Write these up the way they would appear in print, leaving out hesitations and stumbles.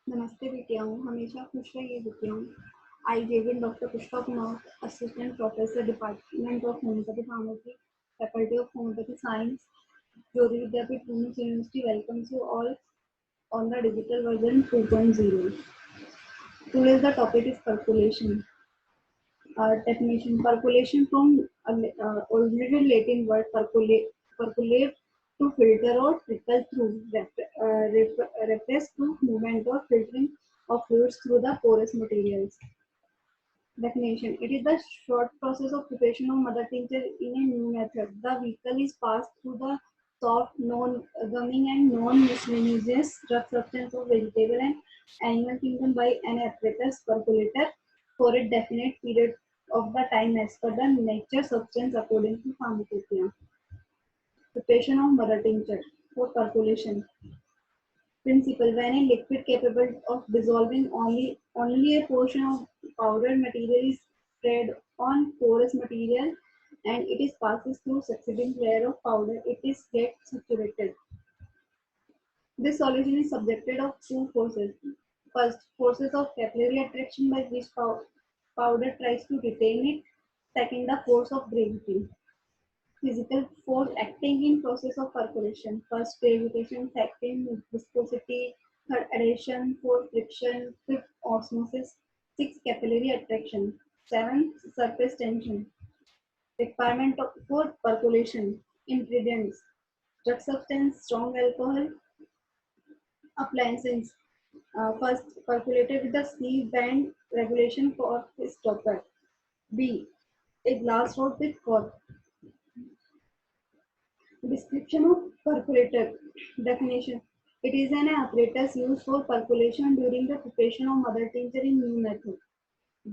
नमस्ते बिटियाओं, हमेशा खुश रहिए बिटियाओं। आई जेविन doctor Pushpa Kumar, assistant professor, department of homoeopathy pharmacy, faculty of homoeopathy science, Jyoti Vidyapeeth Pune university welcomes you all on the digital version 2.0. Today's the topic is percolation. Definition: percolation from originated Latin word percolate to filter or trickle through, refers to movement or filtering of fluids through the porous materials. Definition: it is the short process of preparation of mother tincture in a new method. The vehicle is passed through the soft, non-gumming and non-mucilaginous drug substance of vegetable and animal kingdom by an apparatus percolator for a definite period of the time as per the nature substance according to pharmacopoeia. Preparation of mother tincture for percolation. Principle: when a liquid capable of dissolving only a portion of powdered material is spread on porous material and it is passes through succeeding layer of powder, it is get saturated. This solution is subjected of two forces. First, forces of capillary attraction by which powder tries to retain it. Second, the force of gravity. Physical force acting in process of percolation. First, gravitation. Second, viscosity. Third, adhesion. Fourth, friction. Fifth, osmosis. Sixth, capillary attraction. Seventh, surface tension. Requirement for percolation. Ingredients: drug substance, strong alcohol. Appliances. First, percolated with the sleeve band regulation for stopper. B. A glass rod with cork. Description of percolator. Definition: it is an apparatus used for percolation during the preparation of mother tincture in new method.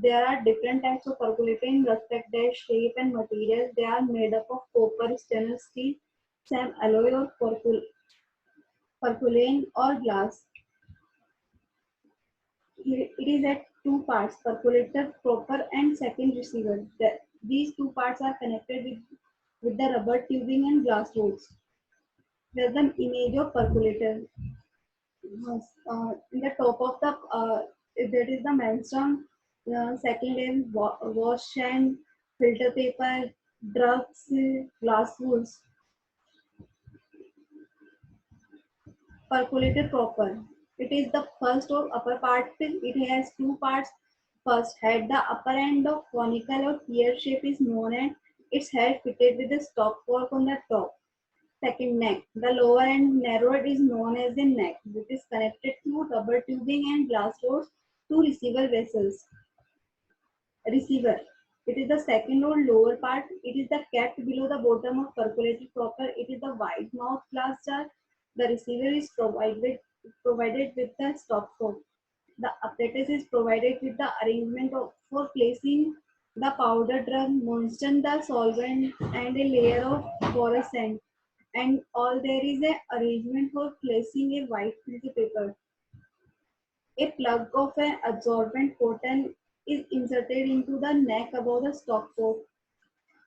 There are different types of percolator in respect their shape and material. They are made up of copper, stainless steel, same alloy or porcelain or glass. It is at two parts: percolator proper and second receiver. These two parts are connected with the rubber tubing and glass rods. Here's the image of percolator. In the top of the that is the menstruum. Second is wash and filter paper, drugs, glass wools. Percolator proper. It is the first or upper part. It has two parts. First head, the upper end of conical or pear shape is known as its head fitted with a stop fork on the top. Second, neck. The lower end narrowed is known as the neck, which is connected through rubber tubing and glass rods to receiver vessels. Receiver. It is the second or lower part. It is the kept below the bottom of percolator proper. It is the wide mouth glass jar. The receiver is provided with the stop fork. The apparatus is provided with the arrangement for placing the powder drug, moisten the solvent, and a layer of porous sand. And all there is a arrangement for placing a white filter paper. A plug of an absorbent cotton is inserted into the neck above the stop fork.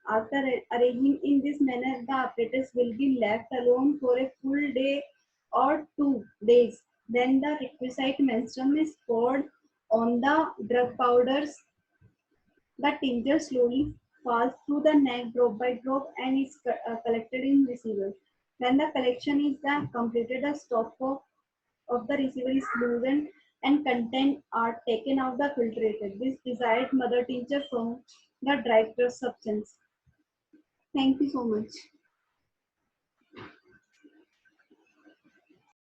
After arranging in this manner, the apparatus will be left alone for a full day or 2 days. Then the requisite menstruum is poured on the drug powders. The tincture slowly falls through the neck drop by drop and is collected in receiver. When the collection is completed, the stop of the receiver is loosened and content are taken out the filtrated. This desired mother tincture from the dry drug substance. Thank you so much.